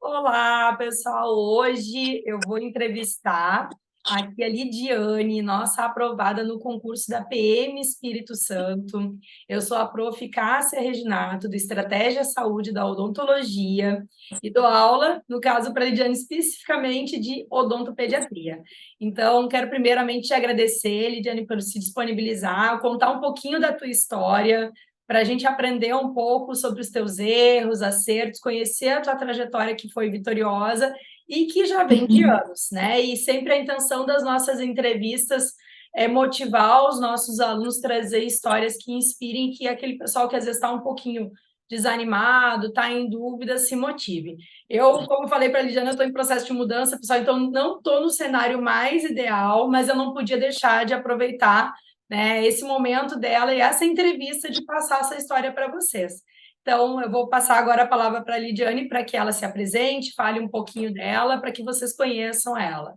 Olá, pessoal. Hoje eu vou entrevistar aqui a Lidiane, nossa aprovada no concurso da PM Espírito Santo. Eu sou a Prof. Cássia Reginato, do Estratégia Saúde da Odontologia, e dou aula, no caso, para a Lidiane, especificamente de odontopediatria. Então, quero primeiramente te agradecer, Lidiane, por se disponibilizar, contar um pouquinho da tua história, para a gente aprender um pouco sobre os teus erros, acertos, conhecer a tua trajetória que foi vitoriosa e que já vem de anos, né? E sempre a intenção das nossas entrevistas é motivar os nossos alunos, trazer histórias que inspirem, que aquele pessoal que às vezes está um pouquinho desanimado, está em dúvida, se motive. Eu, como eu falei para a Lidiana, estou em processo de mudança, pessoal, então não estou no cenário mais ideal, mas eu não podia deixar de aproveitar, né, esse momento dela e essa entrevista de passar essa história para vocês. Então, eu vou passar agora a palavra para a Lidiane para que ela se apresente, fale um pouquinho dela, para que vocês conheçam ela.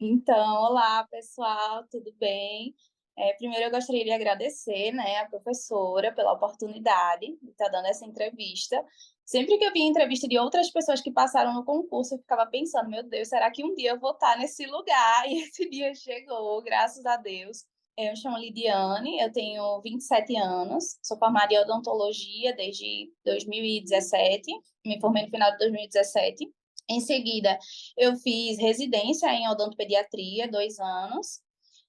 Então, olá pessoal, tudo bem? Primeiro eu gostaria de agradecer, né, a professora pela oportunidade de estar dando essa entrevista. Sempre que eu via entrevista de outras pessoas que passaram no concurso, eu ficava pensando, meu Deus, será que um dia eu vou estar nesse lugar? E esse dia chegou, graças a Deus. Eu me chamo Lidiane, eu tenho 27 anos, sou formada em odontologia desde 2017, me formei no final de 2017. Em seguida, eu fiz residência em odontopediatria, 2 anos.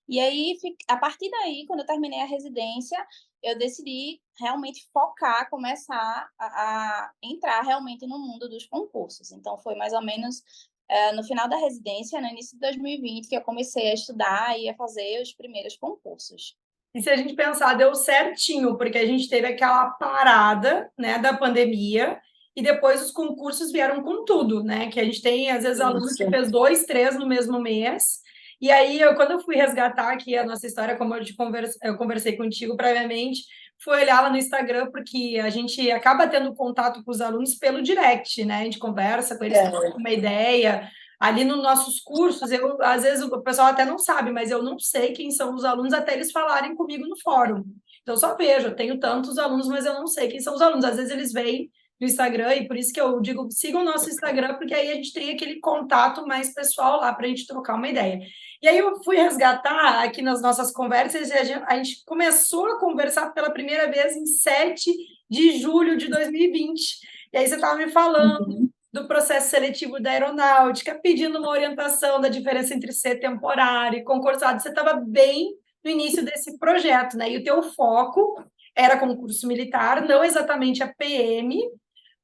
E aí, a partir daí, quando eu terminei a residência, eu decidi realmente focar, começar a entrar realmente no mundo dos concursos. Então, foi mais ou menos no final da residência, no início de 2020, que eu comecei a estudar e a fazer os primeiros concursos. E se a gente pensar, deu certinho, porque a gente teve aquela parada, né, da pandemia, e depois os concursos vieram com tudo, né? Que a gente tem, às vezes, aluno que Isso. fez 2, 3 no mesmo mês. E aí, quando eu fui resgatar aqui a nossa história, como eu conversei contigo previamente, fui olhar lá no Instagram, porque a gente acaba tendo contato com os alunos pelo direct, né? A gente conversa com eles, troca uma ideia. Ali nos nossos cursos, às vezes o pessoal até não sabe, mas eu não sei quem são os alunos até eles falarem comigo no fórum. Então, eu só vejo, eu tenho tantos alunos, mas eu não sei quem são os alunos. Às vezes eles vêm no Instagram, e por isso que eu digo, sigam o nosso Instagram, porque aí a gente tem aquele contato mais pessoal lá para a gente trocar uma ideia. E aí eu fui resgatar aqui nas nossas conversas, e a gente começou a conversar pela primeira vez em 7 de julho de 2020. E aí você estava me falando Uhum. do processo seletivo da aeronáutica, pedindo uma orientação da diferença entre ser temporário e concursado. Você estava bem no início desse projeto, né? E o teu foco era concurso militar, não exatamente a PM,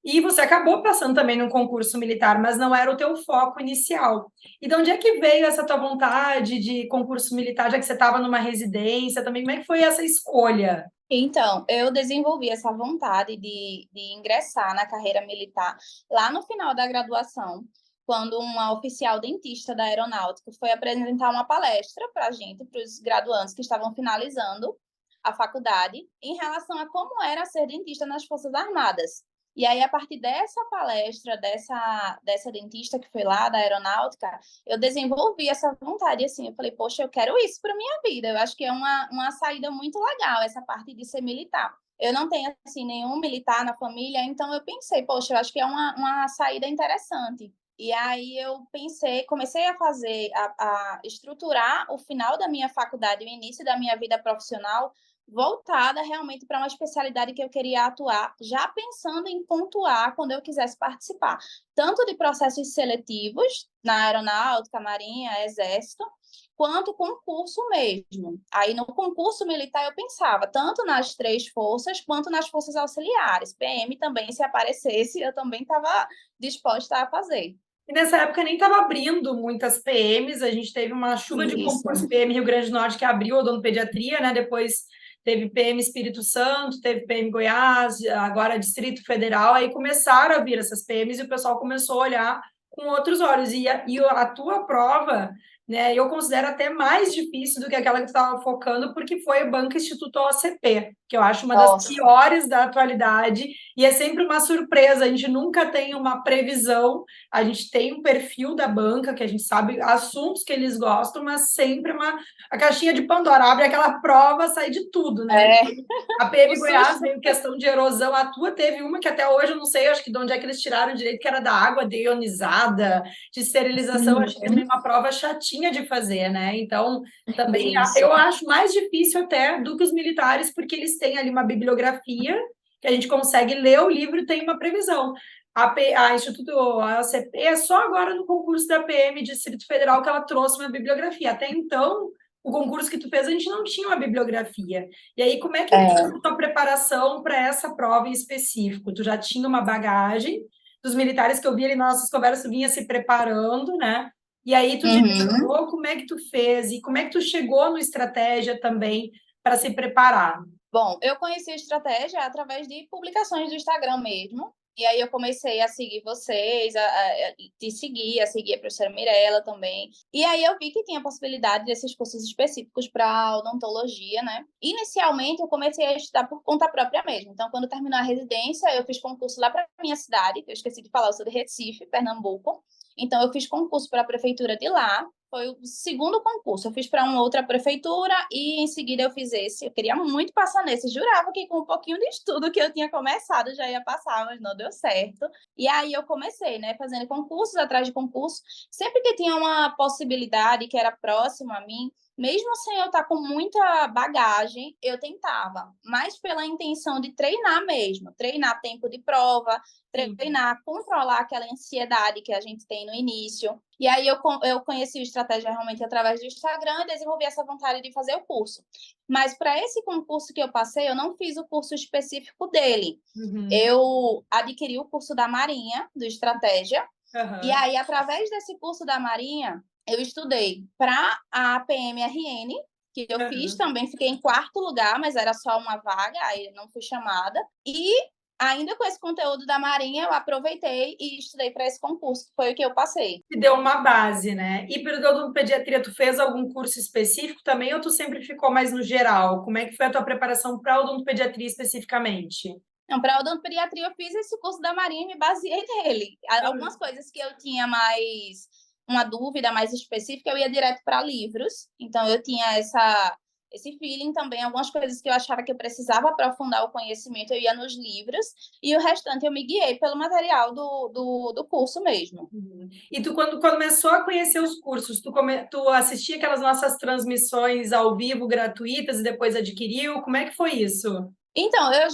e você acabou passando também no concurso militar, mas não era o teu foco inicial. E de onde é que veio essa tua vontade de concurso militar, já que você estava numa residência também? Como é que foi essa escolha? Então, eu desenvolvi essa vontade de ingressar na carreira militar lá no final da graduação, quando uma oficial dentista da aeronáutica foi apresentar uma palestra para a gente, para os graduandos que estavam finalizando a faculdade, em relação a como era ser dentista nas Forças Armadas. E aí, a partir dessa palestra, dessa dentista que foi lá da aeronáutica, eu desenvolvi essa vontade, assim, eu falei, poxa, eu quero isso para minha vida, eu acho que é uma saída muito legal, essa parte de ser militar. Eu não tenho, assim, nenhum militar na família, então eu pensei, poxa, eu acho que é uma saída interessante. E aí eu pensei, comecei a fazer, a estruturar o final da minha faculdade, o início da minha vida profissional, voltada realmente para uma especialidade que eu queria atuar, já pensando em pontuar quando eu quisesse participar, tanto de processos seletivos na aeronáutica, marinha, exército, quanto concurso mesmo. Aí no concurso militar eu pensava tanto nas 3 forças quanto nas forças auxiliares. PM também, se aparecesse, eu também estava disposta a fazer. E nessa época nem estava abrindo muitas PMs, a gente teve uma chuva de Isso. concurso PM Rio Grande do Norte que abriu odontopediatria, né? Depois teve PM Espírito Santo, teve PM Goiás, agora Distrito Federal, aí começaram a vir essas PMs e o pessoal começou a olhar com outros olhos. E a tua prova né? Eu considero até mais difícil do que aquela que tu estava focando, porque foi a Banca Instituto OCP, que eu acho uma das Nossa, piores da atualidade, e é sempre uma surpresa, a gente nunca tem uma previsão, a gente tem um perfil da banca, que a gente sabe assuntos que eles gostam, mas sempre a caixinha de Pandora, abre aquela prova, sai de tudo, né? é, A o PM Goiás susto. veio questão de erosão. A tua teve uma que até hoje eu não sei, acho que de onde é que eles tiraram direito, que era da água deionizada, de esterilização. Achei também Uhum. uma prova chatinha de fazer, né? Então, também Isso. eu acho mais difícil até do que os militares, porque eles têm ali uma bibliografia que a gente consegue ler o livro e tem uma previsão. A Instituto, a ACP, é só agora no concurso da PM Distrito Federal que ela trouxe uma bibliografia. Até então, o concurso que tu fez, a gente não tinha uma bibliografia. E aí, como é que foi É. a tua preparação para essa prova em específico? Tu já tinha uma bagagem dos militares que eu vi ali nas nossas conversas, tu vinha se preparando, né? E aí tu Uhum. direcionou, como é que tu fez? E como é que tu chegou no estratégia também para se preparar? Bom, eu conheci a estratégia através de publicações do Instagram mesmo. E aí eu comecei a seguir vocês, a te seguir, a seguir a professora Mirella também. E aí eu vi que tinha possibilidade desses cursos específicos para odontologia, né? Inicialmente eu comecei a estudar por conta própria mesmo. Então, quando terminou a residência, eu fiz concurso lá para minha cidade, que eu esqueci de falar, eu sou de Recife, Pernambuco. Então, eu fiz concurso para a prefeitura de lá. Foi o segundo concurso. Eu fiz para uma outra prefeitura e em seguida eu fiz esse. Eu queria muito passar nesse. Jurava que com um pouquinho de estudo que eu tinha começado já ia passar, mas não deu certo. E aí eu comecei, né, fazendo concursos atrás de concurso. Sempre que tinha uma possibilidade que era próxima a mim, mesmo sem eu estar com muita bagagem, eu tentava, mas pela intenção de treinar mesmo, treinar tempo de prova, Sim. treinar, controlar aquela ansiedade que a gente tem no início. E aí eu conheci o Estratégia realmente através do Instagram e desenvolvi essa vontade de fazer o curso. Mas para esse concurso que eu passei, eu não fiz o curso específico dele. Uhum. Eu adquiri o curso da Marinha, do Estratégia, e Aham. aí, através desse curso da Marinha, eu estudei para a PMRN, que eu fiz Aham. também, fiquei em quarto lugar, mas era só uma vaga, aí não fui chamada. E ainda com esse conteúdo da Marinha, eu aproveitei e estudei para esse concurso, que foi o que eu passei. Te deu uma base, né? E para o pediatria, tu fez algum curso específico também ou tu sempre ficou mais no geral? Como é que foi a tua preparação para odontopediatria especificamente? Não, para odontopediatria, eu fiz esse curso da Marinha e me baseei nele. Algumas coisas que eu tinha mais uma dúvida mais específica, eu ia direto para livros. Então, eu tinha esse feeling também. Algumas coisas que eu achava que eu precisava aprofundar o conhecimento, eu ia nos livros. E o restante, eu me guiei pelo material do curso mesmo. Uhum. E tu, quando começou a conhecer os cursos, tu assistia aquelas nossas transmissões ao vivo gratuitas e depois adquiriu? Como é que foi isso? Então, eu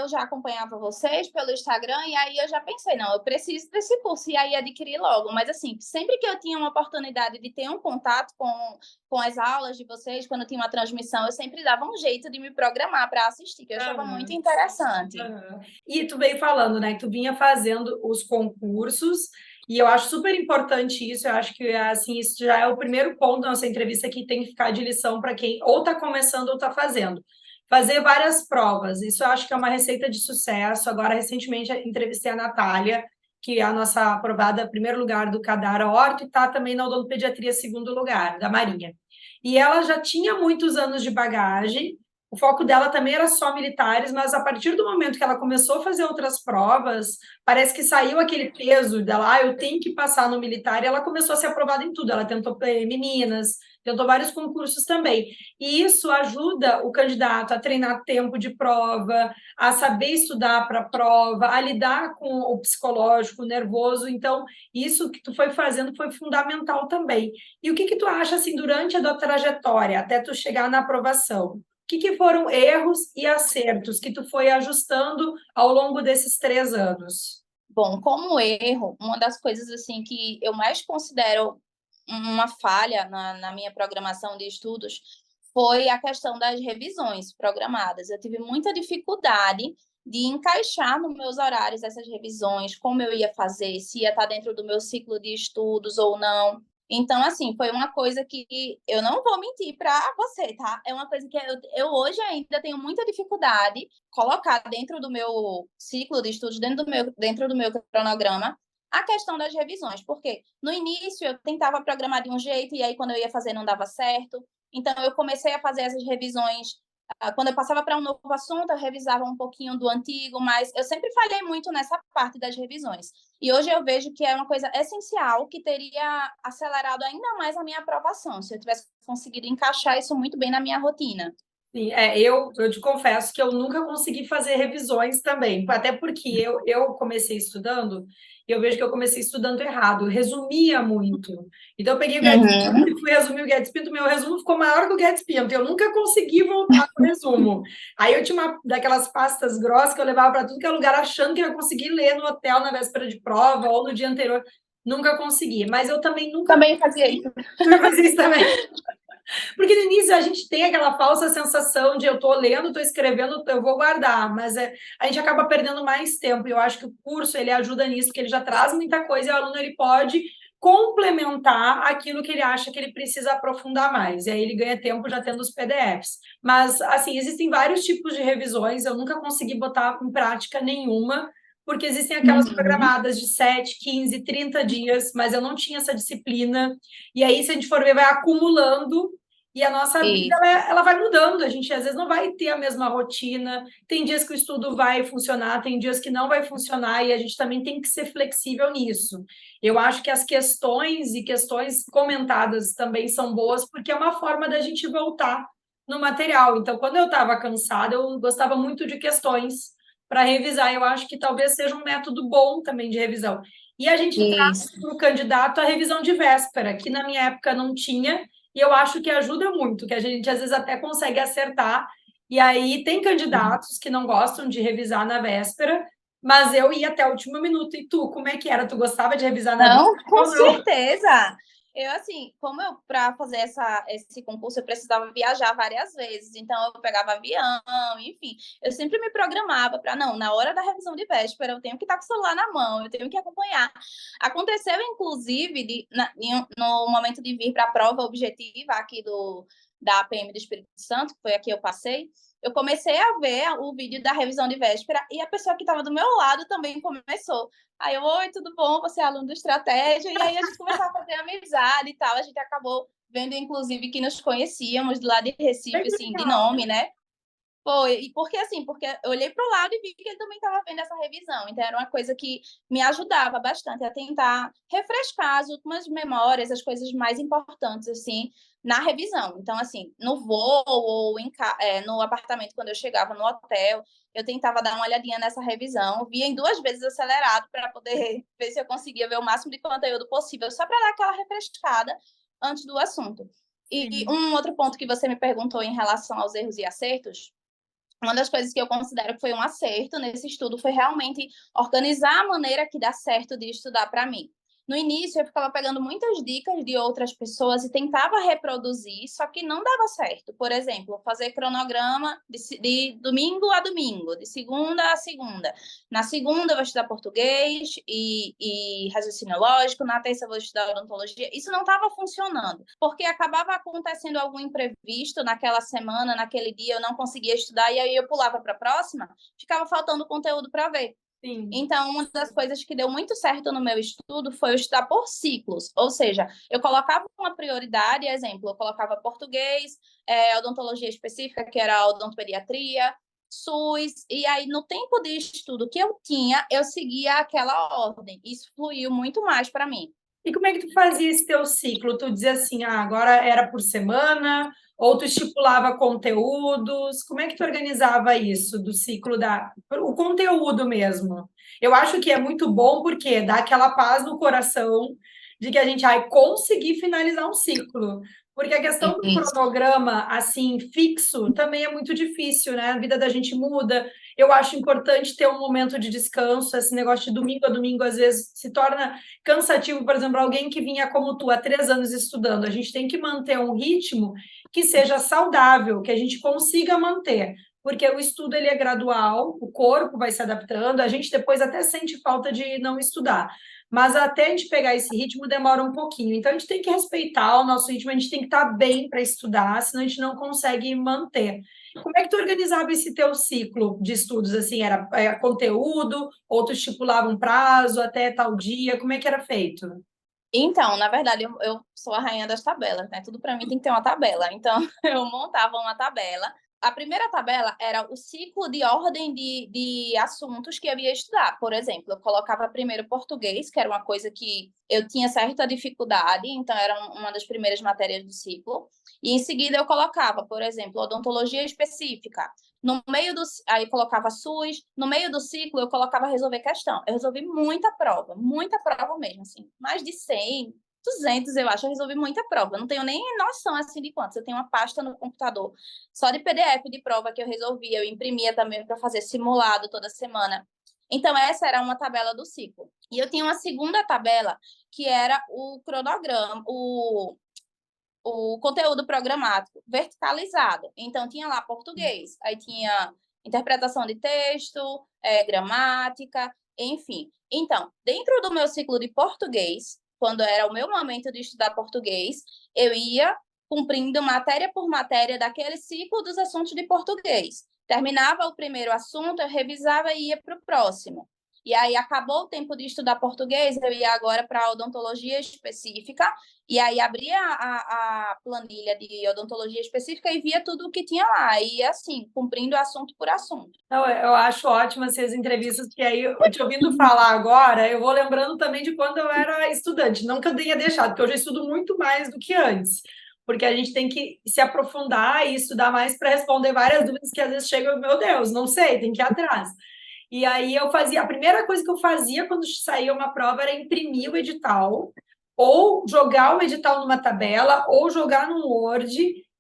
já acompanhava vocês pelo Instagram e aí eu já pensei, não, eu preciso desse curso e aí adquiri logo. Mas assim, sempre que eu tinha uma oportunidade de ter um contato com as aulas de vocês, quando tinha uma transmissão, eu sempre dava um jeito de me programar para assistir, que eu achava muito Aham, interessante. aham. E tu veio falando, né, que tu vinha fazendo os concursos, e eu acho super importante isso, eu acho que, assim, isso já é o primeiro ponto da nossa entrevista que tem que ficar de lição para quem ou está começando ou está fazendo. Fazer várias provas, isso eu acho que é uma receita de sucesso. Agora, recentemente, entrevistei a Natália, que é a nossa aprovada primeiro lugar do Cadara Orto, e está também na odontopediatria segundo lugar, da Marinha. E ela já tinha muitos anos de bagagem, o foco dela também era só militares, mas a partir do momento que ela começou a fazer outras provas, parece que saiu aquele peso dela, eu tenho que passar no militar, e ela começou a ser aprovada em tudo. Ela tentou meninas, tentou vários concursos também. E isso ajuda o candidato a treinar tempo de prova, a saber estudar para a prova, a lidar com o psicológico, o nervoso. Então, isso que tu foi fazendo foi fundamental também. E o que tu acha assim durante a tua trajetória até tu chegar na aprovação? Que foram erros e acertos que tu foi ajustando ao longo desses 3 anos? Bom, como erro, uma das coisas assim que eu mais considero uma falha na minha programação de estudos foi a questão das revisões programadas. Eu tive muita dificuldade de encaixar nos meus horários essas revisões, como eu ia fazer, se ia estar dentro do meu ciclo de estudos ou não. Então, assim, foi uma coisa que eu não vou mentir para você, tá? É uma coisa que eu hoje ainda tenho muita dificuldade colocar dentro do meu ciclo de estudos, dentro do meu cronograma, A questão das revisões, porque no início eu tentava programar de um jeito e aí quando eu ia fazer não dava certo. Então eu comecei a fazer essas revisões. Quando eu passava para um novo assunto, eu revisava um pouquinho do antigo, mas eu sempre falhei muito nessa parte das revisões. E hoje eu vejo que é uma coisa essencial que teria acelerado ainda mais a minha aprovação, se eu tivesse conseguido encaixar isso muito bem na minha rotina. Sim, eu te confesso que eu nunca consegui fazer revisões também, até porque eu comecei estudando, e eu vejo que eu comecei estudando errado, eu resumia muito. Então, eu peguei o Guedes Pinto Uhum. e fui resumir o Guedes Pinto, meu resumo ficou maior que o Guedes Pinto, eu nunca consegui voltar para o resumo. Aí eu tinha uma daquelas pastas grossas que eu levava para tudo que é lugar, achando que eu ia conseguir ler no hotel na véspera de prova ou no dia anterior, nunca consegui. Mas eu também nunca Também fazia isso. fui fazer isso também. Porque no início a gente tem aquela falsa sensação de eu estou lendo, estou escrevendo, eu vou guardar, mas a gente acaba perdendo mais tempo. E eu acho que o curso ele ajuda nisso, porque ele já traz muita coisa e o aluno ele pode complementar aquilo que ele acha que ele precisa aprofundar mais. E aí ele ganha tempo já tendo os PDFs. Mas, assim, existem vários tipos de revisões, eu nunca consegui botar em prática nenhuma, porque existem aquelas Uhum. programadas de 7, 15, 30 dias, mas eu não tinha essa disciplina. E aí, se a gente for ver, vai acumulando e a nossa vida Isso. ela vai mudando, a gente às vezes não vai ter a mesma rotina. Tem dias que o estudo vai funcionar, tem dias que não vai funcionar, e a gente também tem que ser flexível nisso. Eu acho que as questões e questões comentadas também são boas, porque é uma forma da gente voltar no material. Então, quando eu estava cansada, eu gostava muito de questões para revisar. Eu acho que talvez seja um método bom também de revisão. E a gente traz Isso. para o candidato a revisão de véspera, que na minha época não tinha, e eu acho que ajuda muito, que a gente às vezes até consegue acertar. E aí tem candidatos que não gostam de revisar na véspera, mas eu ia até o último minuto. E tu, como é que era? Tu gostava de revisar na véspera Não, com ou não? certeza. Eu, assim, como eu, para fazer esse concurso, eu precisava viajar várias vezes, então eu pegava avião, enfim, eu sempre me programava para, não, na hora da revisão de véspera, eu tenho que estar com o celular na mão, eu tenho que acompanhar. Aconteceu, inclusive, no momento de vir para a prova objetiva aqui da APM do Espírito Santo, que foi a que eu passei, eu comecei a ver o vídeo da revisão de véspera e a pessoa que estava do meu lado também começou. Aí eu, oi, tudo bom? Você é aluno do Estratégia? E aí a gente começou a fazer amizade e tal. A gente acabou vendo, inclusive, que nos conhecíamos do lado de Bem Recife, assim, de legal. nome, né? Foi, e porque assim, porque eu olhei para o lado e vi que ele também estava vendo essa revisão, então era uma coisa que me ajudava bastante a tentar refrescar as últimas memórias, as coisas mais importantes, assim, na revisão. Então, assim, no voo ou no apartamento, quando eu chegava no hotel, eu tentava dar uma olhadinha nessa revisão, via em 2 vezes acelerado para poder ver se eu conseguia ver o máximo de conteúdo possível, só para dar aquela refrescada antes do assunto. E Sim. um outro ponto que você me perguntou em relação aos erros e acertos, uma das coisas que eu considero que foi um acerto nesse estudo foi realmente organizar a maneira que dá certo de estudar para mim. No início, eu ficava pegando muitas dicas de outras pessoas e tentava reproduzir, só que não dava certo. Por exemplo, fazer cronograma de domingo a domingo, de segunda a segunda. Na segunda, eu vou estudar português e raciocínio lógico, na terça, eu vou estudar odontologia. Isso não estava funcionando, porque acabava acontecendo algum imprevisto naquela semana, naquele dia, eu não conseguia estudar, e aí eu pulava para a próxima, ficava faltando conteúdo para ver. Sim. Então, uma das coisas que deu muito certo no meu estudo foi eu estudar por ciclos, ou seja, eu colocava uma prioridade, exemplo, eu colocava português, odontologia específica, que era a odontopediatria, SUS, e aí no tempo de estudo que eu tinha, eu seguia aquela ordem. Isso fluiu muito mais para mim. E como é que tu fazia esse teu ciclo? Tu dizia assim, agora era por semana, ou tu estipulava conteúdos? Como é que tu organizava isso do ciclo o conteúdo mesmo? Eu acho que é muito bom porque dá aquela paz no coração de que a gente vai conseguir finalizar um ciclo. Porque a questão do Isso. cronograma assim fixo também é muito difícil, né? A vida da gente muda. Eu acho importante ter um momento de descanso. Esse negócio de domingo a domingo às vezes se torna cansativo, por exemplo, alguém que vinha como tu há 3 anos estudando. A gente tem que manter um ritmo que seja saudável, que a gente consiga manter, porque o estudo ele é gradual, o corpo vai se adaptando, a gente depois até sente falta de não estudar. mas até a gente pegar esse ritmo demora um pouquinho. Então, a gente tem que respeitar o nosso ritmo, a gente tem que estar bem para estudar, senão a gente não consegue manter. Como é que tu organizava esse teu ciclo de estudos? Assim, era conteúdo, ou tu estipulava um prazo até tal dia? Como é que era feito? Então, na verdade, eu sou a rainha das tabelas, né? Tudo para mim tem que ter uma tabela. Então, eu montava uma tabela. A primeira tabela era o ciclo de ordem de assuntos que eu ia estudar. Por exemplo, eu colocava primeiro português, que era uma coisa que eu tinha certa dificuldade, então era uma das primeiras matérias do ciclo. E em seguida eu colocava, por exemplo, odontologia específica. No meio do, aí eu colocava SUS, no meio do ciclo eu colocava resolver questão. Eu resolvi muita prova mesmo, assim, mais de 100, 200, eu acho, eu resolvi muita prova. Eu não tenho nem noção, assim, de quantos. Eu tenho uma pasta no computador só de PDF de prova que eu resolvia, eu imprimia também para fazer simulado toda semana. Então, essa era uma tabela do ciclo. E eu tinha uma segunda tabela, que era o cronograma, o conteúdo programático verticalizado. Então, tinha lá português, aí tinha interpretação de texto, gramática, enfim. Então, dentro do meu ciclo de português, quando era o meu momento de estudar português, eu ia cumprindo matéria por matéria daquele ciclo dos assuntos de português. Terminava o primeiro assunto, eu revisava e ia para o próximo. E aí acabou o tempo de estudar português, eu ia agora para a odontologia específica, e aí abria a planilha de odontologia específica e via tudo o que tinha lá, e assim, cumprindo assunto por assunto. Não, eu acho ótimo essas entrevistas, porque aí, eu te ouvindo falar agora, eu vou lembrando também de quando eu era estudante. Não que eu tenha deixado, porque eu já estudo muito mais do que antes. Porque a gente tem que se aprofundar e estudar mais para responder várias dúvidas que às vezes chegam, meu Deus, não sei, tem que ir atrás. E aí eu fazia, a primeira coisa que eu fazia quando saía uma prova era imprimir o edital, ou jogar o edital numa tabela, ou jogar num Word,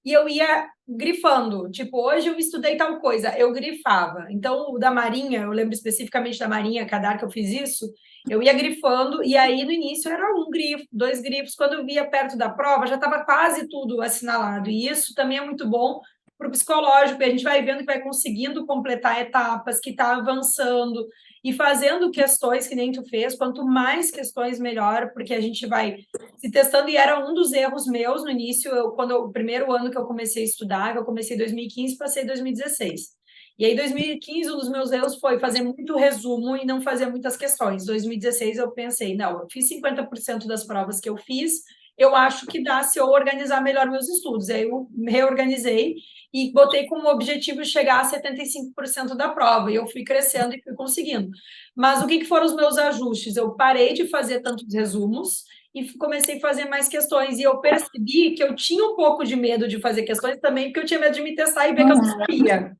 e eu ia grifando. Tipo, hoje eu estudei tal coisa, eu grifava. Então, o da Marinha, eu lembro especificamente da Marinha, cada que eu fiz isso, eu ia grifando, e aí no início era um grifo, dois grifos. Quando eu via perto da prova, já estava quase tudo assinalado. E isso também é muito bom para o psicológico, e a gente vai vendo que vai conseguindo completar etapas, que está avançando e fazendo questões que nem tu fez, quanto mais questões, melhor, porque a gente vai se testando, e era um dos erros meus no início, o primeiro ano que eu comecei a estudar, eu comecei em 2015, passei em 2016. E aí, em 2015, um dos meus erros foi fazer muito resumo e não fazer muitas questões. Em 2016, eu pensei, não, eu fiz 50% das provas que eu fiz, eu acho que dá se eu organizar melhor meus estudos. Aí eu reorganizei e botei como objetivo chegar a 75% da prova, e eu fui crescendo e fui conseguindo. Mas o que foram os meus ajustes? Eu parei de fazer tantos resumos e comecei a fazer mais questões, e eu percebi que eu tinha um pouco de medo de fazer questões também, porque eu tinha medo de me testar e ver que eu não sabia.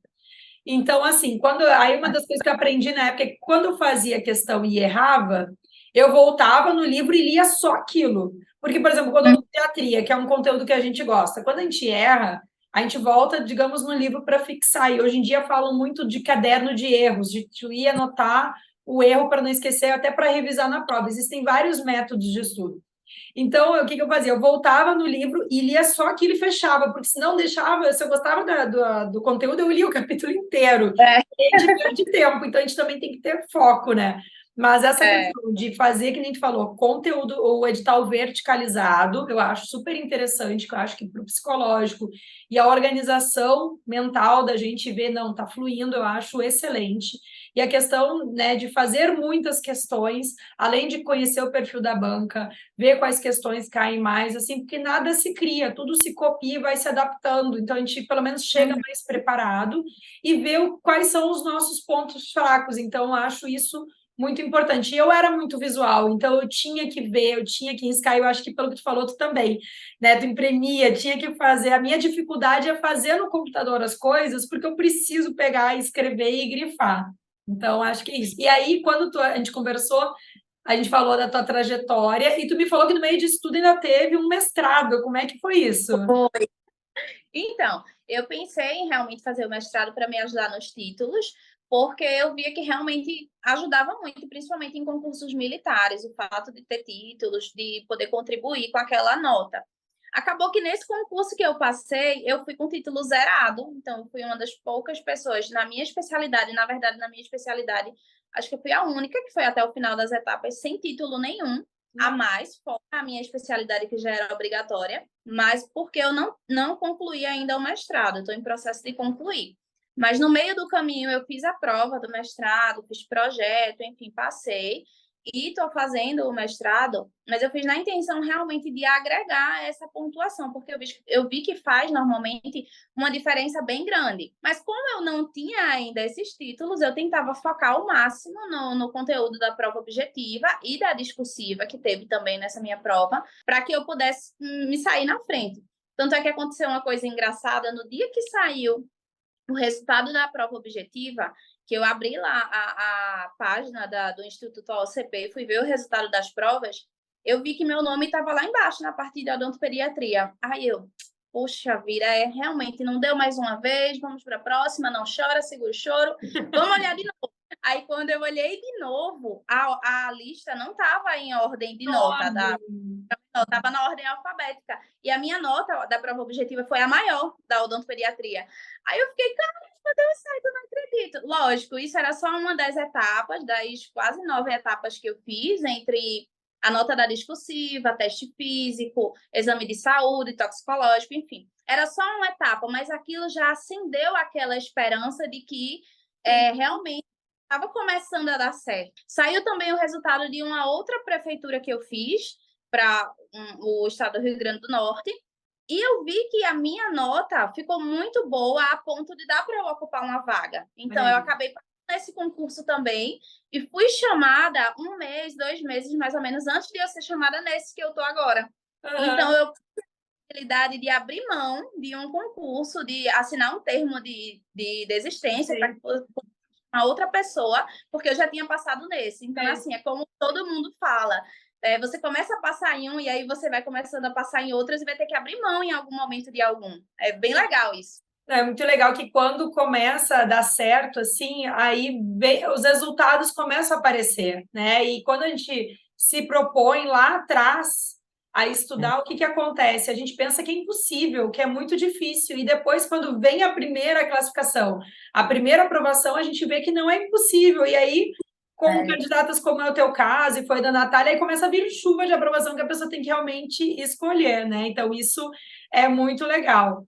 Então, assim, aí uma das coisas que eu aprendi na época é que quando eu fazia questão e errava, eu voltava no livro e lia só aquilo. Porque, por exemplo, quando eu pediatria, que é um conteúdo que a gente gosta, quando a gente erra, a gente volta, digamos, no livro para fixar. E hoje em dia falam muito de caderno de erros, de tu ir anotar o erro para não esquecer, até para revisar na prova. Existem vários métodos de estudo. Então, o que eu fazia? Eu voltava no livro e lia só aquilo e fechava, porque se não deixava, se eu gostava do conteúdo, eu lia o capítulo inteiro. É, E a gente perde tempo, então a gente também tem que ter foco, né? Mas essa é. questão de fazer, que nem tu falou, conteúdo, o edital verticalizado, eu acho super interessante, que eu acho que para o psicológico e a organização mental da gente ver, não, tá fluindo, eu acho excelente. E a questão, né, de fazer muitas questões, além de conhecer o perfil da banca, ver quais questões caem mais, assim, porque nada se cria, tudo se copia e vai se adaptando. Então, a gente pelo menos chega mais preparado e vê quais são os nossos pontos fracos. Então, eu acho isso muito importante. E eu era muito visual, então eu tinha que ver, eu tinha que riscar, eu acho que pelo que tu falou, tu também, né? Tu imprimia, tinha que fazer. A minha dificuldade é fazer no computador as coisas, porque eu preciso pegar, escrever e grifar. Então, acho que é isso. E aí, quando a gente conversou, a gente falou da tua trajetória e tu me falou que no meio disso tudo ainda teve um mestrado. Como é que foi isso? Então, eu pensei em realmente fazer o mestrado para me ajudar nos títulos, porque eu via que realmente ajudava muito, principalmente em concursos militares, o fato de ter títulos, de poder contribuir com aquela nota. Acabou que nesse concurso que eu passei, eu fui com título zerado, então eu fui uma das poucas pessoas na minha especialidade, na verdade, na minha especialidade, acho que eu fui a única que foi até o final das etapas sem título nenhum, a mais, fora a minha especialidade que já era obrigatória, mas porque eu não concluí ainda o mestrado, estou em processo de concluir. Mas no meio do caminho eu fiz a prova do mestrado, fiz projeto, enfim, passei e estou fazendo o mestrado, mas eu fiz na intenção realmente de agregar essa pontuação, porque eu vi que faz normalmente uma diferença bem grande. Mas como eu não tinha ainda esses títulos, eu tentava focar ao máximo no conteúdo da prova objetiva e da discursiva, que teve também nessa minha prova, para que eu pudesse me sair na frente. Tanto é que aconteceu uma coisa engraçada, no dia que saiu o resultado da prova objetiva, que eu abri lá a página do Instituto OCP, fui ver o resultado das provas, eu vi que meu nome estava lá embaixo, na parte de odontopediatria. Aí eu, poxa vida, realmente não deu mais uma vez, vamos para a próxima, não chora, segura o choro, vamos olhar de novo. Aí, quando eu olhei de novo, a lista não estava em ordem de nota, estava na ordem alfabética. E a minha nota da prova objetiva foi a maior da odontopediatria. Aí eu fiquei, caramba, deu certo, eu não acredito. Lógico, isso era só uma das etapas, das quase 9 etapas que eu fiz, entre a nota da discursiva, teste físico, exame de saúde, toxicológico, enfim. Era só uma etapa, mas aquilo já acendeu aquela esperança de que realmente estava começando a dar certo. Saiu também o resultado de uma outra prefeitura que eu fiz para o estado do Rio Grande do Norte, e eu vi que a minha nota ficou muito boa a ponto de dar para eu ocupar uma vaga. Então, eu acabei passando nesse concurso também e fui chamada 1 mês, 2 meses, mais ou menos, antes de eu ser chamada nesse que eu estou agora. Então, eu tive a possibilidade de abrir mão de um concurso, de assinar um termo de desistência para uma outra pessoa, porque eu já tinha passado nesse. Então, assim, é como todo mundo fala. Você começa a passar em um e aí você vai começando a passar em outras e vai ter que abrir mão em algum momento de algum. É bem legal isso. É muito legal que quando começa a dar certo, assim, aí os resultados começam a aparecer, né? E quando a gente se propõe lá atrás a estudar, o que que acontece? A gente pensa que é impossível, que é muito difícil, e depois, quando vem a primeira classificação, a primeira aprovação, a gente vê que não é impossível, e aí, com candidatas como é o teu caso, e foi da Natália, aí começa a vir chuva de aprovação que a pessoa tem que realmente escolher, né? Então, isso é muito legal.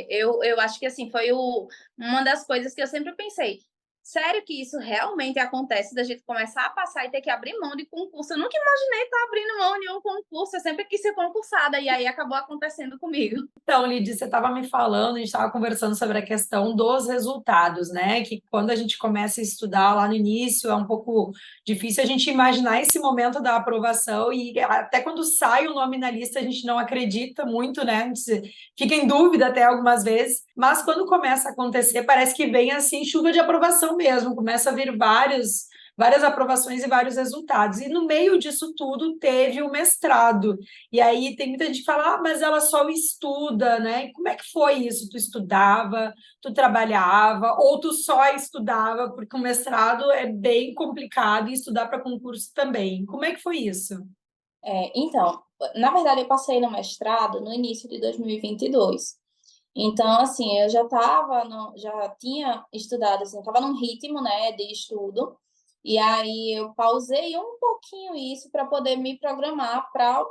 Eu acho que assim foi uma das coisas que eu sempre pensei. Sério que isso realmente acontece da gente começar a passar e ter que abrir mão de concurso? Eu nunca imaginei estar abrindo mão de um concurso, eu sempre quis ser concursada, e aí acabou acontecendo comigo. Então, Lidy, você estava me falando, a gente estava conversando sobre a questão dos resultados, né? Que quando a gente começa a estudar lá no início, é um pouco difícil a gente imaginar esse momento da aprovação, e até quando sai o nome na lista, a gente não acredita muito, né? A gente fica em dúvida até algumas vezes, mas quando começa a acontecer, parece que vem assim chuva de aprovação mesmo, começa a vir várias aprovações e vários resultados. E no meio disso tudo teve o mestrado. E aí tem muita gente que fala, ah, mas ela só estuda, né? E como é que foi isso? Tu estudava, tu trabalhava, ou tu só estudava, porque o mestrado é bem complicado e estudar para concurso também. Como é que foi isso? Então, na verdade, eu passei no mestrado no início de 2022. Então, assim, eu já tinha estudado, assim, estava num ritmo, né, de estudo, e aí eu pausei um pouquinho isso para poder me programar para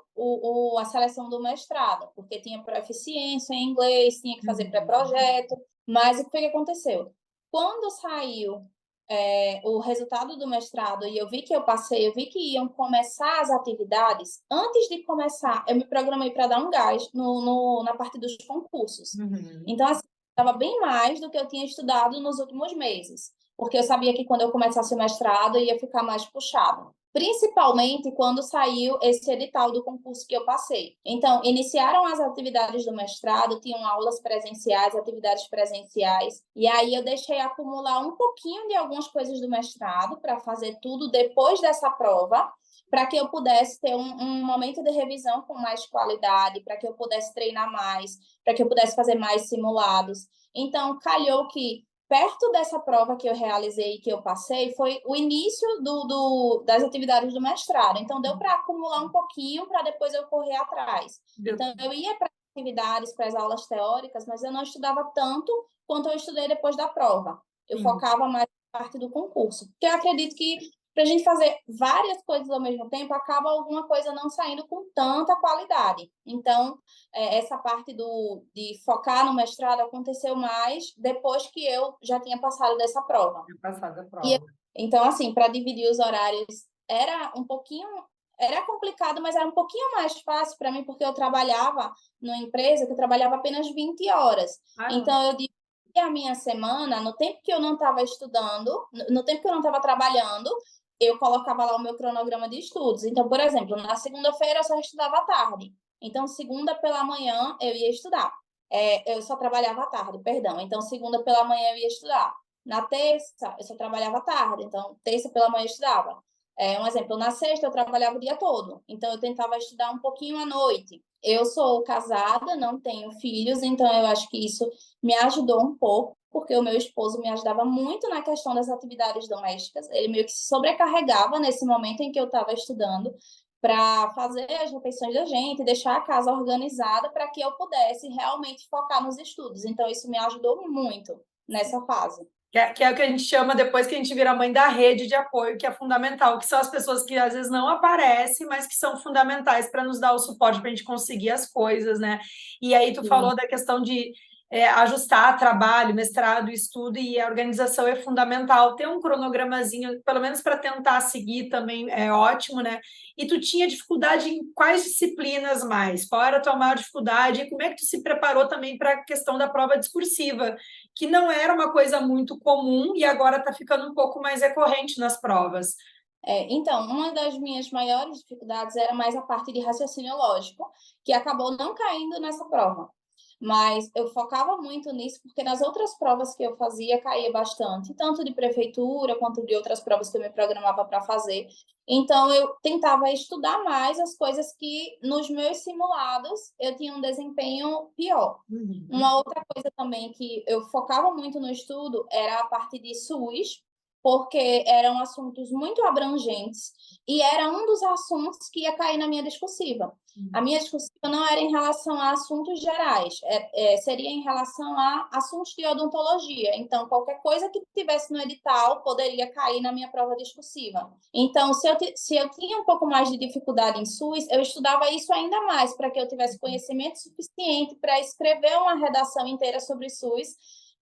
a seleção do mestrado, porque tinha proficiência em inglês, tinha que fazer pré-projeto, mas o que foi que aconteceu? Quando saiu o resultado do mestrado e eu vi que eu passei, eu vi que iam começar as atividades, antes de começar, eu me programei para dar um gás na parte dos concursos. Então, assim, estava bem mais do que eu tinha estudado nos últimos meses, porque eu sabia que quando eu começasse o mestrado ia ficar mais puxado. Principalmente quando saiu esse edital do concurso que eu passei. Então, iniciaram as atividades do mestrado, tinham aulas presenciais, atividades presenciais, e aí eu deixei acumular um pouquinho de algumas coisas do mestrado para fazer tudo depois dessa prova, para que eu pudesse ter um momento de revisão com mais qualidade, para que eu pudesse treinar mais, para que eu pudesse fazer mais simulados. Então, calhou que perto dessa prova que eu realizei e que eu passei, foi o início das atividades do mestrado. Então, deu para acumular um pouquinho para depois eu correr atrás. Então, eu ia para as atividades, para as aulas teóricas, mas eu não estudava tanto quanto eu estudei depois da prova. Eu focava mais parte do concurso. Porque eu acredito que para a gente fazer várias coisas ao mesmo tempo, acaba alguma coisa não saindo com tanta qualidade. Então, essa parte de focar no mestrado aconteceu mais depois que eu já tinha passado dessa prova. Então, assim, para dividir os horários era um pouquinho... Era complicado, mas era um pouquinho mais fácil para mim, porque eu trabalhava numa empresa que eu trabalhava apenas 20 horas. Então, eu dividia a minha semana, no tempo que eu não estava estudando, no tempo que eu não estava trabalhando, eu colocava lá o meu cronograma de estudos. Então, por exemplo, na segunda-feira eu só estudava à tarde. Então, segunda pela manhã eu ia estudar. Eu só trabalhava à tarde, perdão. Então, segunda pela manhã eu ia estudar. Na terça, eu só trabalhava à tarde. Então, terça pela manhã eu estudava. Um exemplo, na sexta eu trabalhava o dia todo, então eu tentava estudar um pouquinho à noite. Eu sou casada, não tenho filhos, então eu acho que isso me ajudou um pouco, porque o meu esposo me ajudava muito na questão das atividades domésticas. Ele meio que se sobrecarregava nesse momento em que eu estava estudando para fazer as refeições da gente, deixar a casa organizada para que eu pudesse realmente focar nos estudos. Então isso me ajudou muito nessa fase. Que é o que a gente chama, depois que a gente vira mãe, da rede de apoio, que é fundamental, que são as pessoas que às vezes não aparecem, mas que são fundamentais para nos dar o suporte para a gente conseguir as coisas, né? E aí tu falou da questão de ajustar trabalho, mestrado, estudo, e a organização é fundamental. Ter um cronogramazinho, pelo menos para tentar seguir também é ótimo, né? E tu tinha dificuldade em quais disciplinas mais? Qual era a tua maior dificuldade? E como é que tu se preparou também para a questão da prova discursiva, que não era uma coisa muito comum e agora está ficando um pouco mais recorrente nas provas? Então, uma das minhas maiores dificuldades era mais a parte de raciocínio lógico, que acabou não caindo nessa prova. Mas eu focava muito nisso, porque nas outras provas que eu fazia, caía bastante, tanto de prefeitura quanto de outras provas que eu me programava para fazer. Então, eu tentava estudar mais as coisas que, nos meus simulados, eu tinha um desempenho pior. Uma outra coisa também que eu focava muito no estudo era a parte de SUS, porque eram assuntos muito abrangentes e era um dos assuntos que ia cair na minha discursiva. A minha discursiva não era em relação a assuntos gerais, seria em relação a assuntos de odontologia. Então, qualquer coisa que tivesse no edital poderia cair na minha prova discursiva. Então, se eu tinha um pouco mais de dificuldade em SUS, eu estudava isso ainda mais, para que eu tivesse conhecimento suficiente para escrever uma redação inteira sobre SUS,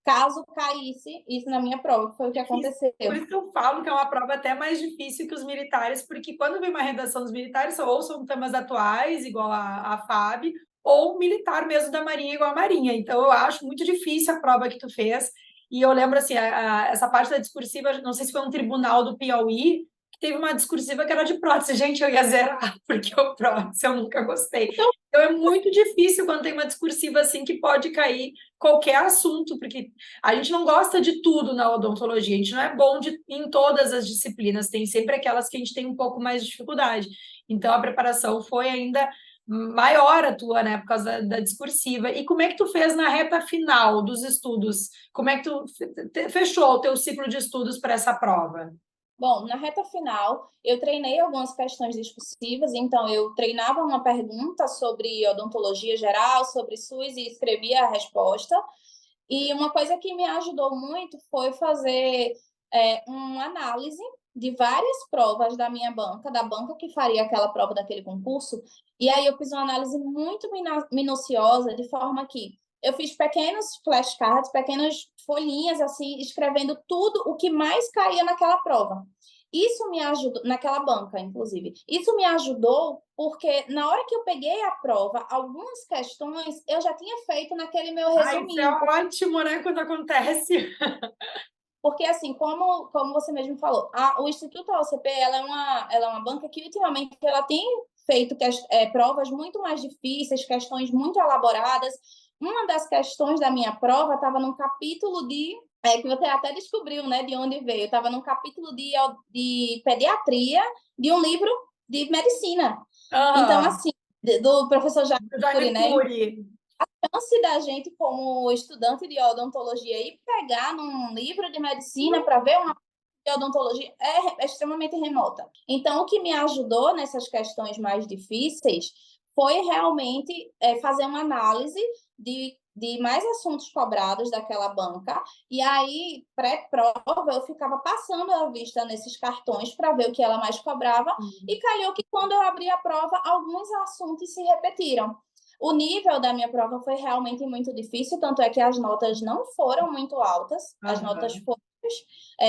caso caísse isso na minha prova, que foi o que aconteceu. Por isso que eu falo que é uma prova até mais difícil que os militares, porque quando vem uma redação dos militares, ou são temas atuais, igual a FAB, ou militar mesmo da Marinha, igual a Marinha. Então, eu acho muito difícil a prova que tu fez. E eu lembro, assim, essa parte da discursiva, não sei se foi um tribunal do Piauí, que teve uma discursiva que era de prótese. Gente, eu ia zerar, porque o prótese eu nunca gostei. Então, é muito difícil quando tem uma discursiva assim que pode cair qualquer assunto, porque a gente não gosta de tudo na odontologia, a gente não é bom em todas as disciplinas, tem sempre aquelas que a gente tem um pouco mais de dificuldade. Então, a preparação foi ainda maior a tua, né, por causa da discursiva. E como é que tu fez na reta final dos estudos? Como é que tu fechou o teu ciclo de estudos para essa prova? Bom, na reta final, eu treinei algumas questões discursivas, então eu treinava uma pergunta sobre odontologia geral, sobre SUS, e escrevia a resposta. E uma coisa que me ajudou muito foi fazer uma análise de várias provas da minha banca, da banca que faria aquela prova daquele concurso, e aí eu fiz uma análise muito minuciosa, de forma que eu fiz pequenos flashcards, pequenas folhinhas, assim, escrevendo tudo o que mais caía naquela prova. Isso me ajudou, naquela banca, inclusive. Isso me ajudou porque, na hora que eu peguei a prova, algumas questões eu já tinha feito naquele meu resuminho. Isso é ótimo, né, quando acontece. Porque, assim, como você mesmo falou, o Instituto OCP, ela é uma banca que, ultimamente, ela tem feito provas muito mais difíceis, questões muito elaboradas. Uma das questões da minha prova estava num capítulo que você até descobriu, né, de onde veio. Estava num capítulo de pediatria de um livro de medicina. Então, assim, do professor Jaime Cury, né? A chance da gente, como estudante de odontologia, ir pegar num livro de medicina para ver uma de odontologia é extremamente remota. Então, o que me ajudou nessas questões mais difíceis foi realmente fazer uma análise de de mais assuntos cobrados daquela banca, e aí, pré-prova, eu ficava passando a vista nesses cartões para ver o que ela mais cobrava, e calhou que quando eu abri a prova, alguns assuntos se repetiram. O nível da minha prova foi realmente muito difícil, tanto é que as notas não foram muito altas, as notas foram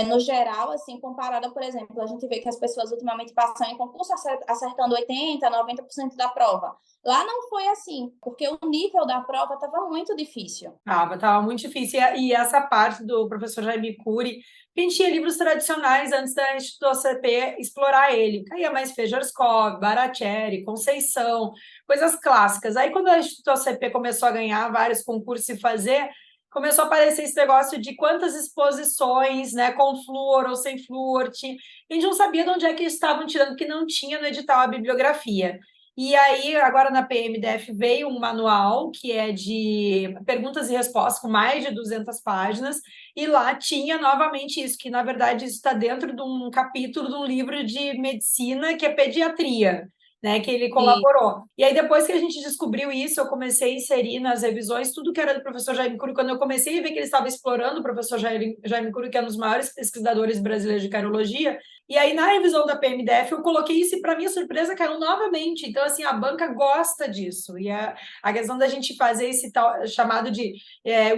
no geral, assim, comparada, por exemplo, a gente vê que as pessoas ultimamente passam em concurso acertando 80%, 90% da prova. Lá não foi assim, porque o nível da prova estava muito difícil. Tava muito difícil. E essa parte do professor Jaime Cury, a gente tinha livros tradicionais antes da Instituto OCP explorar ele. Caía mais Fejorscov, Baratieri, Conceição, coisas clássicas. Aí, quando a Instituto OCP começou a ganhar vários concursos e fazer, começou a aparecer esse negócio de quantas exposições, né, com flúor ou sem flúor. A gente não sabia de onde é que eles estavam tirando, porque não tinha no edital a bibliografia. E aí, agora na PMDF veio um manual que é de perguntas e respostas com mais de 200 páginas, e lá tinha novamente isso, que na verdade isso está dentro de um capítulo de um livro de medicina que é pediatria, né, que ele colaborou. E aí, depois que a gente descobriu isso, eu comecei a inserir nas revisões tudo que era do professor Jaime Cury. Quando eu comecei a ver que ele estava explorando o professor Jaime Cury, que é um dos maiores pesquisadores brasileiros de cardiologia, e aí, na revisão da PMDF, eu coloquei isso e, para minha surpresa, caiu novamente. Então, assim, a banca gosta disso. E a questão da gente fazer esse tal chamado de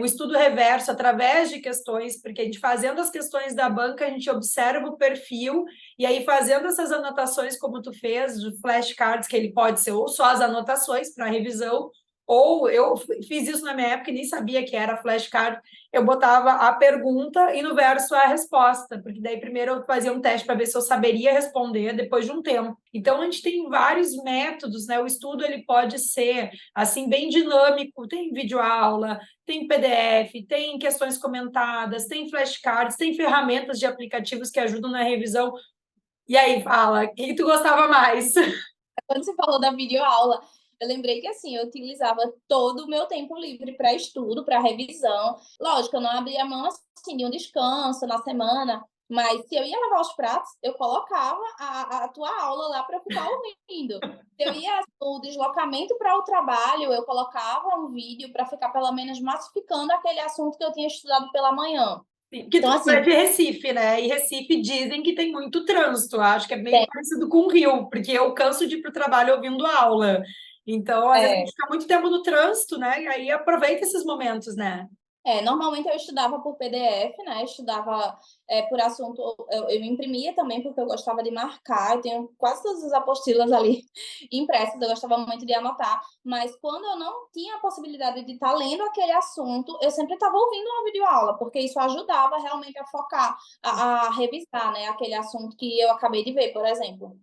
o estudo reverso através de questões, porque a gente fazendo as questões da banca, a gente observa o perfil, e aí fazendo essas anotações, como tu fez, de flashcards, que ele pode ser ou só as anotações para revisão, ou eu fiz isso na minha época e nem sabia que era flashcard. Eu botava a pergunta e no verso a resposta, porque daí primeiro eu fazia um teste para ver se eu saberia responder depois de um tempo. Então a gente tem vários métodos, né? O estudo ele pode ser assim bem dinâmico, tem videoaula, tem PDF, tem questões comentadas, tem flashcards, tem ferramentas de aplicativos que ajudam na revisão. E aí, fala, o que tu gostava mais? Quando você falou da videoaula, eu lembrei que assim, eu utilizava todo o meu tempo livre para estudo, para revisão. Lógico, eu não abria mão assim, de um descanso na semana, mas se eu ia lavar os pratos, eu colocava a tua aula lá para ficar ouvindo. Se eu ia no deslocamento para o trabalho, eu colocava um vídeo para ficar pelo menos massificando aquele assunto que eu tinha estudado pela manhã. Porque Então, tu é assim, de Recife, né? E Recife dizem que tem muito trânsito. Acho que é meio parecido com o Rio, porque eu canso de ir para o trabalho ouvindo aula. Então, às vezes, a gente fica muito tempo no trânsito, né? E aí aproveita esses momentos, né? Normalmente eu estudava por PDF, né? Estudava por assunto, eu imprimia também porque eu gostava de marcar. Eu tenho quase todas as apostilas ali impressas, eu gostava muito de anotar. Mas quando eu não tinha a possibilidade de estar lendo aquele assunto, eu sempre estava ouvindo uma videoaula, porque isso ajudava realmente a focar, a revisar, né? Aquele assunto que eu acabei de ver, por exemplo.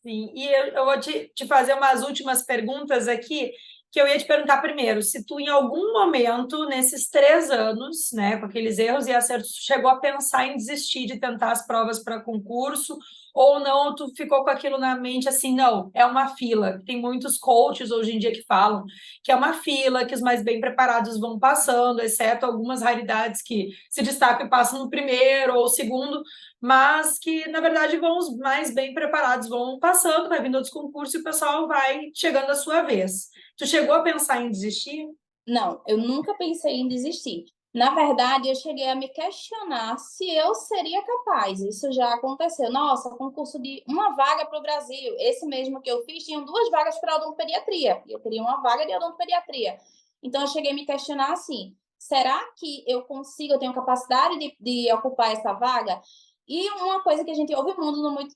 Sim, e eu vou te fazer umas últimas perguntas aqui, que eu ia te perguntar primeiro, se tu em algum momento, nesses 3 anos, né, com aqueles erros e acertos, tu chegou a pensar em desistir de tentar as provas para concurso, ou não, tu ficou com aquilo na mente assim, não, é uma fila. Tem muitos coaches hoje em dia que falam que é uma fila, que os mais bem preparados vão passando, exceto algumas raridades que se destacam e passam no primeiro ou segundo, mas que, na verdade, vão os mais bem preparados, vão passando, vai vindo outros concursos e o pessoal vai chegando à sua vez. Tu chegou a pensar em desistir? Não, eu nunca pensei em desistir. Na verdade, eu cheguei a me questionar se eu seria capaz. Isso já aconteceu. Nossa, concurso de uma vaga para o Brasil. Esse mesmo que eu fiz, tinham 2 vagas para odontopediatria. E eu queria uma vaga de odontopediatria. Então, eu cheguei a me questionar assim: será que eu consigo, eu tenho capacidade de ocupar essa vaga? E uma coisa que a gente ouve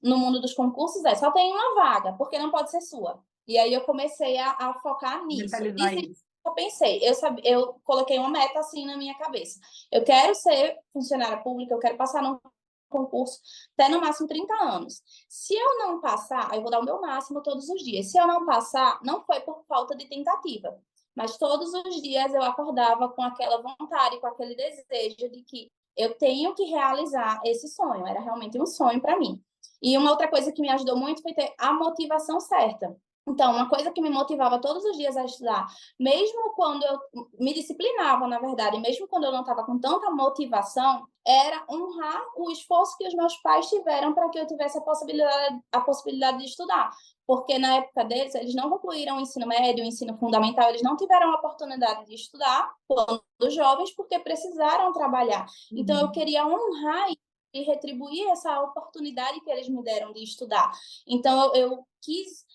no mundo dos concursos é: só tem uma vaga, porque não pode ser sua. E aí eu comecei a focar nisso. Mentalizar E isso. eu pensei, eu coloquei uma meta assim na minha cabeça. Eu quero ser funcionária pública, eu quero passar num concurso até no máximo 30 anos. Se eu não passar, eu vou dar o meu máximo todos os dias. Se eu não passar, não foi por falta de tentativa, mas todos os dias eu acordava com aquela vontade, com aquele desejo de que eu tenho que realizar esse sonho. Era realmente um sonho para mim. E uma outra coisa que me ajudou muito foi ter a motivação certa. Então, uma coisa que me motivava todos os dias a estudar, mesmo quando eu me disciplinava, na verdade, mesmo quando eu não estava com tanta motivação, era honrar o esforço que os meus pais tiveram para que eu tivesse a possibilidade de estudar. Porque na época deles, eles não concluíram o ensino médio, o ensino fundamental, eles não tiveram a oportunidade de estudar quando jovens, porque precisaram trabalhar. Então, eu Uhum. queria honrar e retribuir essa oportunidade que eles me deram de estudar. Então, eu quis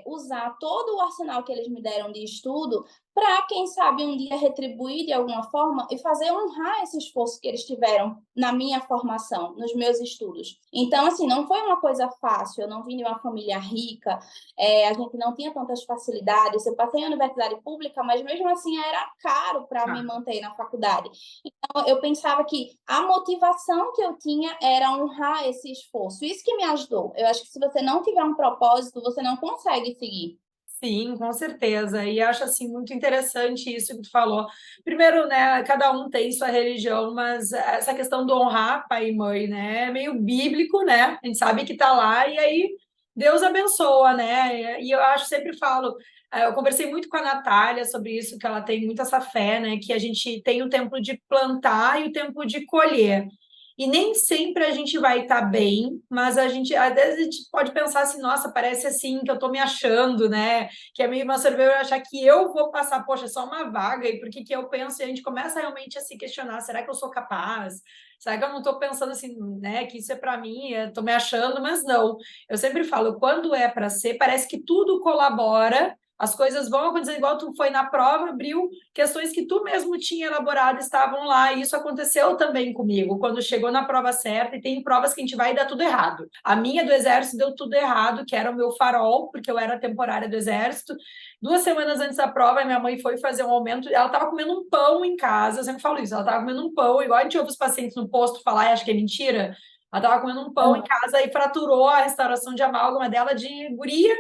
usar todo o arsenal que eles me deram de estudo para, quem sabe, um dia retribuir de alguma forma e fazer honrar esse esforço que eles tiveram na minha formação, nos meus estudos. Então, assim, não foi uma coisa fácil, eu não vim de uma família rica, a gente não tinha tantas facilidades, eu passei em universidade pública, mas mesmo assim era caro para me Tá. manter na faculdade. Então, eu pensava que a motivação que eu tinha era honrar esse esforço. Isso que me ajudou. Eu acho que se você não tiver um propósito, você não consegue seguir. Sim, com certeza. E acho assim muito interessante isso que tu falou. Primeiro, né, cada um tem sua religião, mas essa questão do honrar pai e mãe, né, é meio bíblico, né? A gente sabe que tá lá e aí Deus abençoa, né? E eu acho, sempre falo, eu conversei muito com a Natália sobre isso, que ela tem muito essa fé, né, que a gente tem o tempo de plantar e o tempo de colher. E nem sempre a gente vai estar bem, mas às vezes a gente pode pensar assim, nossa, parece assim que eu tô me achando, né? Que é meio uma soberba achar que eu vou passar, poxa, é só uma vaga, e por que que eu penso? E a gente começa realmente a se questionar, será que eu sou capaz? Será que eu não estou pensando assim, né, que isso é para mim, eu tô me achando, mas não. Eu sempre falo, quando é para ser, parece que tudo colabora, as coisas vão acontecer igual tu foi na prova, abriu questões que tu mesmo tinha elaborado estavam lá, e isso aconteceu também comigo, quando chegou na prova certa, e tem provas que a gente vai dar tudo errado. A minha do exército deu tudo errado, que era o meu farol, porque eu era temporária do exército. 2 semanas antes da prova, minha mãe foi fazer um aumento, ela estava comendo um pão em casa, eu sempre falo isso, ela estava comendo um pão, igual a gente ouve os pacientes no posto falar, e acho que é mentira, ela estava comendo um pão em casa e fraturou a restauração de amálgama dela de guria,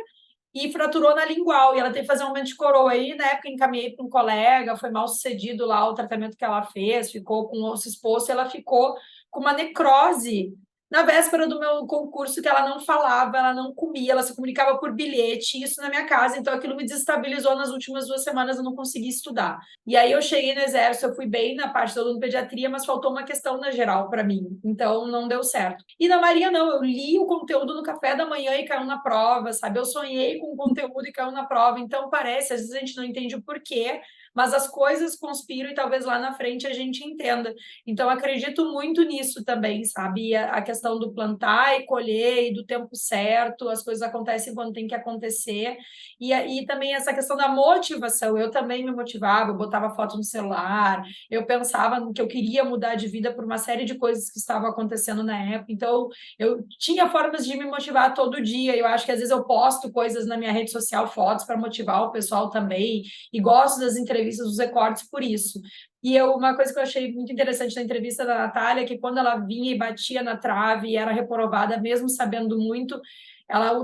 e fraturou na lingual, e ela teve que fazer um aumento de coroa. Aí, na época, encaminhei para um colega, foi mal sucedido lá o tratamento que ela fez, ficou com o osso exposto, e ela ficou com uma necrose na véspera do meu concurso, que ela não falava, ela não comia, ela se comunicava por bilhete, isso na minha casa, então aquilo me desestabilizou nas últimas 2 semanas, eu não consegui estudar. E aí eu cheguei no exército, eu fui bem na parte da pediatria, mas faltou uma questão na geral para mim, então não deu certo. E na Maria não, eu li o conteúdo no café da manhã e caiu na prova, sabe? Eu sonhei com o conteúdo e caiu na prova, então parece, às vezes a gente não entende o porquê, mas as coisas conspiram e talvez lá na frente a gente entenda. Então acredito muito nisso também, sabe? E a questão do plantar e colher e do tempo certo, as coisas acontecem quando tem que acontecer. E aí também essa questão da motivação, eu também me motivava, eu botava foto no celular, eu pensava que eu queria mudar de vida por uma série de coisas que estavam acontecendo na época. Então, eu tinha formas de me motivar todo dia. Eu acho que às vezes eu posto coisas na minha rede social, fotos para motivar o pessoal também, e gosto das entrevistas, dos recortes por isso. E uma coisa que eu achei muito interessante na entrevista da Natália, é que quando ela vinha e batia na trave e era reprovada, mesmo sabendo muito,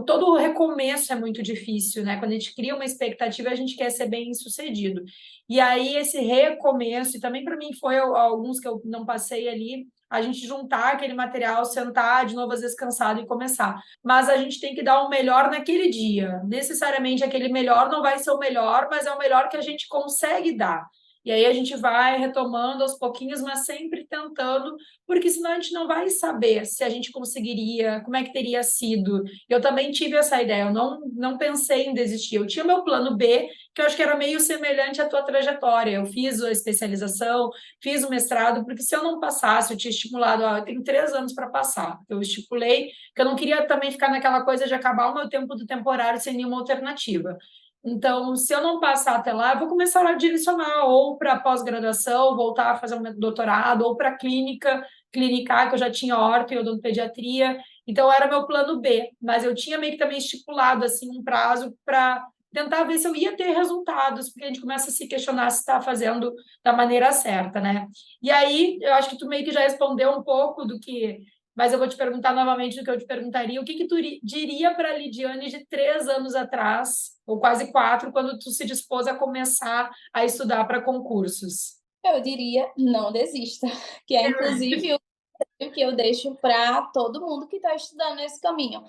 todo o recomeço é muito difícil, né? Quando a gente cria uma expectativa, a gente quer ser bem sucedido. E aí, esse recomeço, e também para mim foi alguns que eu não passei ali, a gente juntar aquele material, sentar de novo, às vezes cansado, e começar. Mas a gente tem que dar o melhor naquele dia. Necessariamente aquele melhor não vai ser o melhor, mas é o melhor que a gente consegue dar. E aí a gente vai retomando aos pouquinhos, mas sempre tentando, porque senão a gente não vai saber se a gente conseguiria, como é que teria sido. Eu também tive essa ideia, eu não pensei em desistir. Eu tinha meu plano B, que eu acho que era meio semelhante à tua trajetória. Eu fiz a especialização, fiz o mestrado, porque se eu não passasse, eu tinha estipulado, eu tenho 3 anos para passar. Eu estipulei que eu não queria também ficar naquela coisa de acabar o meu tempo do temporário sem nenhuma alternativa. Então, se eu não passar até lá, eu vou começar a direcionar ou para pós-graduação, voltar a fazer um doutorado, ou para clínica, clinicar, que eu já tinha orto e odontopediatria. Então, era meu plano B, mas eu tinha meio que também estipulado assim um prazo para tentar ver se eu ia ter resultados, porque a gente começa a se questionar se está fazendo da maneira certa, né? E aí, eu acho que tu meio que já respondeu um pouco do que, mas eu vou te perguntar novamente o que eu te perguntaria. O que que tu diria para a Lidiane de 3 anos atrás, ou quase 4, quando tu se dispôs a começar a estudar para concursos? Eu diria, não desista, que é inclusive o que eu deixo para todo mundo que está estudando nesse caminho.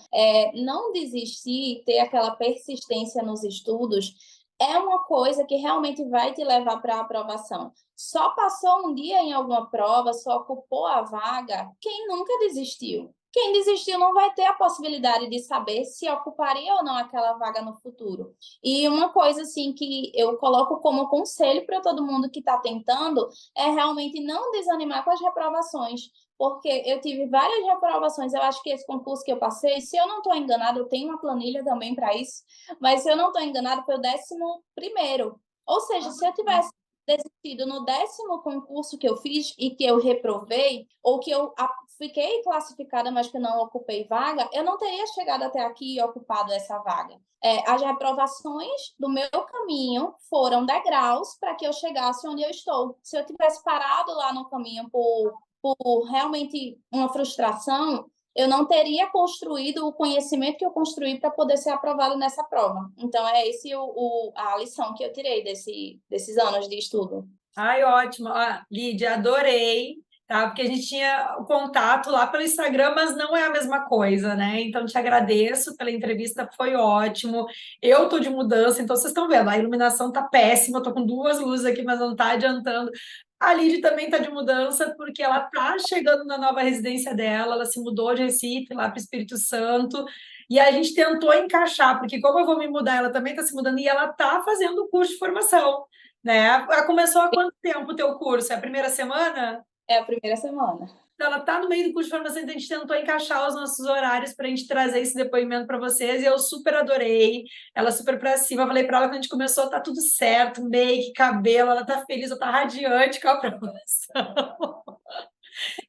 Não desistir, ter aquela persistência nos estudos, é uma coisa que realmente vai te levar para a aprovação. Só passou um dia em alguma prova, só ocupou a vaga, quem nunca desistiu? Quem desistiu não vai ter a possibilidade de saber se ocuparia ou não aquela vaga no futuro. E uma coisa assim que eu coloco como conselho para todo mundo que está tentando é realmente não desanimar com as reprovações, porque eu tive várias reprovações. Eu acho que esse concurso que eu passei, se eu não estou enganada, eu tenho uma planilha também para isso, mas se eu não estou enganada, foi o 11º. Ou seja, se eu tivesse desistido no 10º concurso que eu fiz e que eu reprovei, ou que eu fiquei classificada, mas que não ocupei vaga, eu não teria chegado até aqui e ocupado essa vaga. As reprovações do meu caminho foram degraus para que eu chegasse onde eu estou. Se eu tivesse parado lá no caminho por realmente uma frustração, eu não teria construído o conhecimento que eu construí para poder ser aprovado nessa prova. Então, é esse a lição que eu tirei desses anos de estudo. Ai, ótimo. Ah, Lídia, adorei, tá? Porque a gente tinha o contato lá pelo Instagram, mas não é a mesma coisa, né? Então, te agradeço pela entrevista, foi ótimo. Eu tô de mudança, então vocês estão vendo, a iluminação tá péssima, eu tô com duas luzes aqui, mas não tá adiantando. A Lídia também tá de mudança, porque ela tá chegando na nova residência dela, ela se mudou de Recife lá para o Espírito Santo. E a gente tentou encaixar, porque como eu vou me mudar, ela também está se mudando e ela está fazendo o curso de formação, né? Começou há quanto tempo o teu curso? É a primeira semana? É a primeira semana. Então, ela está no meio do curso de formação, então a gente tentou encaixar os nossos horários para a gente trazer esse depoimento para vocês, e eu super adorei, ela super para cima, eu falei para ela que a gente começou, tá tudo certo, make, cabelo, ela tá feliz, ela tá radiante com a aprovação.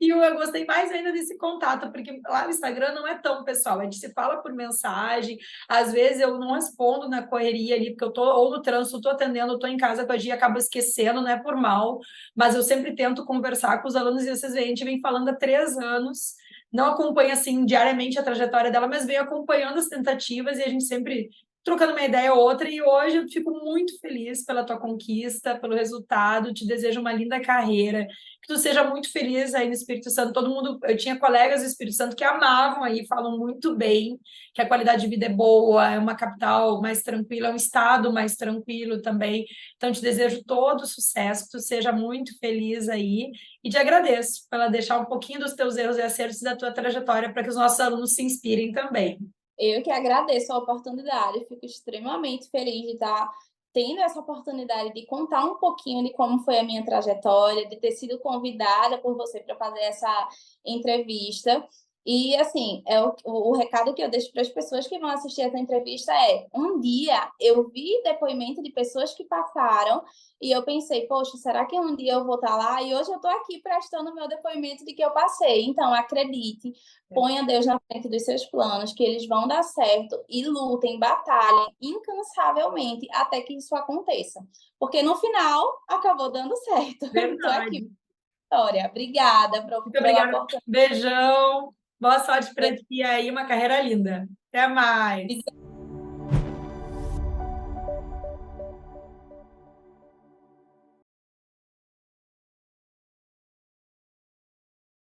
E eu gostei mais ainda desse contato, porque lá no Instagram não é tão pessoal, a gente se fala por mensagem, às vezes eu não respondo na correria ali, porque eu tô ou no trânsito, tô atendendo, tô em casa com a Gia, acabo esquecendo, não é por mal, mas eu sempre tento conversar com os alunos, e vocês veem, a gente vem falando há 3 anos, não acompanha assim diariamente a trajetória dela, mas vem acompanhando as tentativas e a gente sempre trocando uma ideia ou outra, e hoje eu fico muito feliz pela tua conquista, pelo resultado, te desejo uma linda carreira, que tu seja muito feliz aí no Espírito Santo. Todo mundo, eu tinha colegas do Espírito Santo que amavam aí, falam muito bem, que a qualidade de vida é boa, é uma capital mais tranquila, é um estado mais tranquilo também. Então, te desejo todo sucesso, que tu seja muito feliz aí, e te agradeço pela deixar um pouquinho dos teus erros e acertos da tua trajetória para que os nossos alunos se inspirem também. Eu que agradeço a oportunidade, fico extremamente feliz de estar tendo essa oportunidade de contar um pouquinho de como foi a minha trajetória, de ter sido convidada por você para fazer essa entrevista. E, assim, o recado que eu deixo para as pessoas que vão assistir essa entrevista é: um dia eu vi depoimento de pessoas que passaram e eu pensei, poxa, será que um dia eu vou estar lá? E hoje eu estou aqui prestando o meu depoimento de que eu passei. Então, acredite, ponha Deus na frente dos seus planos, que eles vão dar certo, e lutem, batalhem incansavelmente até que isso aconteça. Porque no final acabou dando certo. Estou aqui, Verdade. Vitória. Obrigada Muito pela obrigada. oportunidade. Beijão. Boa sorte para ti aí, uma carreira linda. Até mais.